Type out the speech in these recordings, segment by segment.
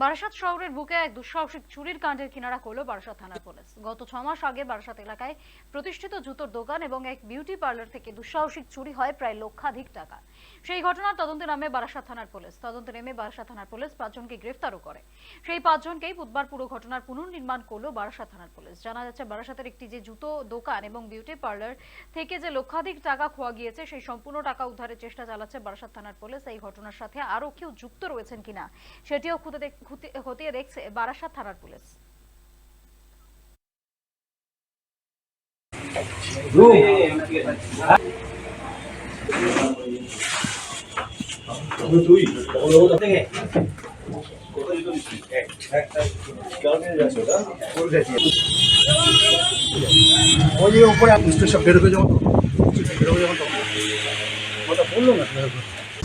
বারাসাত শহরের বুকে এক দুঃসাহসিক চুরির কাণ্ডের কিনারা করল বারাসাত থানার পুলিশ। গত 6 মাস আগে বারাসাত এলাকায় প্রতিষ্ঠিত জুতোর দোকান এবং এক বিউটি পার্লার থেকে দুঃসাহসিক চুরি হয় প্রায় লক্ষাধিক টাকা। সেই ঘটনার তদন্তে নামে বারাসাত থানার পুলিশ। তদন্তে নেমে বারাসাত থানার পুলিশ 5 জনকে গ্রেফতারও করে। সেই 5 জনকেই বুধবার পুরো ঘটনার পুনর্নির্মাণ করল বারাসাত থানার পুলিশ। জানা যাচ্ছে বারাসাতের একটি যে জুতো দোকান এবং বিউটি পার্লার থেকে যে লক্ষাধিক টাকা খোয়া গিয়েছে সেই সম্পূর্ণ টাকা উদ্ধারের চেষ্টা চালাচ্ছে বারাসাত থানার পুলিশ। এই ঘটনার সাথে আরো কেউ যুক্ত রয়েছেন কিনা সেটিও খতিয়ে দেখছে বারাসাত থানার পুলিশ।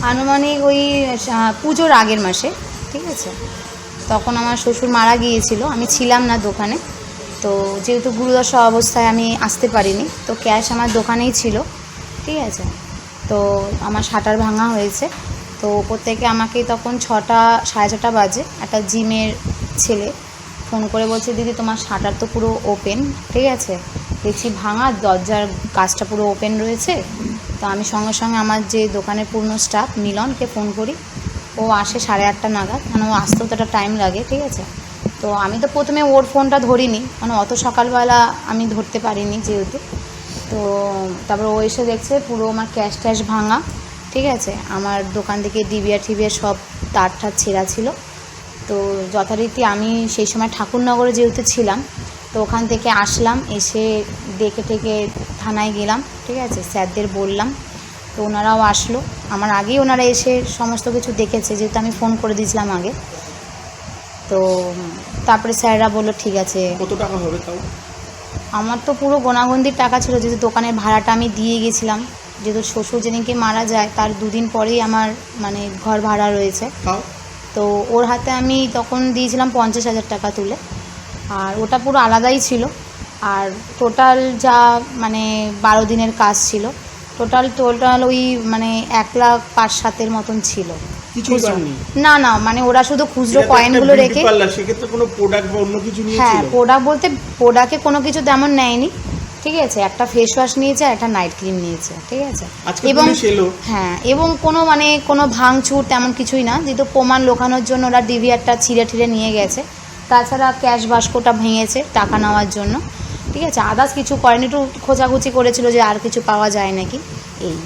আনুমানিক ওই পুজোর আগের মাসে, ঠিক আছে, তখন আমার শ্বশুর মারা গিয়েছিল। আমি ছিলাম না দোকানে, তো যেহেতু গুরুদশা অবস্থায় আমি আসতে পারিনি, তো ক্যাশ আমার দোকানেই ছিল, ঠিক আছে। তো আমার শাটার ভাঙা হয়েছে, তো ওপর থেকে আমাকে তখন 6:30 বাজে একটা জিমের ছেলে ফোন করে বলছে, দিদি তোমার শাটার তো পুরো ওপেন, ঠিক আছে, দেখছি ভাঙা, দরজার কাজটা পুরো ওপেন রয়েছে। তো আমি সঙ্গে সঙ্গে আমার যে দোকানের পূর্ণ স্টাফ মিলনকে ফোন করি। ও আসে 8:30 নাগাদ, মানে ও আসতেও তো একটা টাইম লাগে, ঠিক আছে। তো আমি তো প্রথমে ওর ফোনটা ধরিনি, মানে অত সকালবেলা আমি ধরতে পারিনি যেহেতু। তো তারপর ও এসে দেখছে পুরো আমার ক্যাশ ভাঙা, ঠিক আছে। আমার দোকান থেকে ডিবিয়া টিবিয়া সব তার ছেঁড়া ছিল। তো যথারীতি আমি সেই সময় ঠাকুরনগরে যেহেতু ছিলাম, তো ওখান থেকে আসলাম, এসে দেখে ঠেকে থানায় গেলাম, ঠিক আছে, স্যারদের বললাম। তো ওনারাও আসলো, আমার আগেই ওনারা এসে সমস্ত কিছু দেখেছে, যেহেতু আমি ফোন করে দিয়েছিলাম আগে। তো তারপরে স্যাররা বললো ঠিক আছে। কত টাকা হবে তাও? আমার তো পুরো গোনাগন্দির টাকা ছিল, যেহেতু দোকানের ভাড়াটা আমি দিয়ে গেছিলাম। যেহেতু শ্বশুর যেদিনকে মারা যায় তার 2 দিন পরেই আমার মানে ঘর ভাড়া রয়েছে। তো ওর হাতে আমি তখন দিয়েছিলাম 50,000 টাকা তুলে, আর ওটা পুরো আলাদাই ছিল। আর টোটাল যা মানে 12 দিনের কাজ ছিল, টোটাল ওই মানে 1,05,7,000 মতন ছিল। না না, মানে ওরা শুধু খুচরো কয়েনগুলো রেখে, সেক্ষেত্রে কোনো প্রোডাক্ট বা অন্য কিছু নিয়েছিল? হ্যাঁ, প্রোডাক্ট বলতে প্রোডাক্টে কোনো কিছু তেমন নেয়নি, ঠিক আছে। একটা ফেস ওয়াশ নিয়েছে, একটা নাইট ক্রিম নিয়েছে, ঠিক আছে। এবং হ্যাঁ, এবং কোনো ভাঙচুর তেমন কিছুই না, যেহেতু প্রমাণ লোকানোর জন্য ওরা ডিভিআরটা ছিঁড়ে নিয়ে গেছে। তাছাড়া ক্যাশ বাস্কটা ভেঙেছে টাকা নেওয়ার জন্য, ঠিক আছে। আদার্স কিছু করেনি, একটু খোঁজাখুঁজি করেছিল যে আর কিছু পাওয়া যায় নাকি, এই।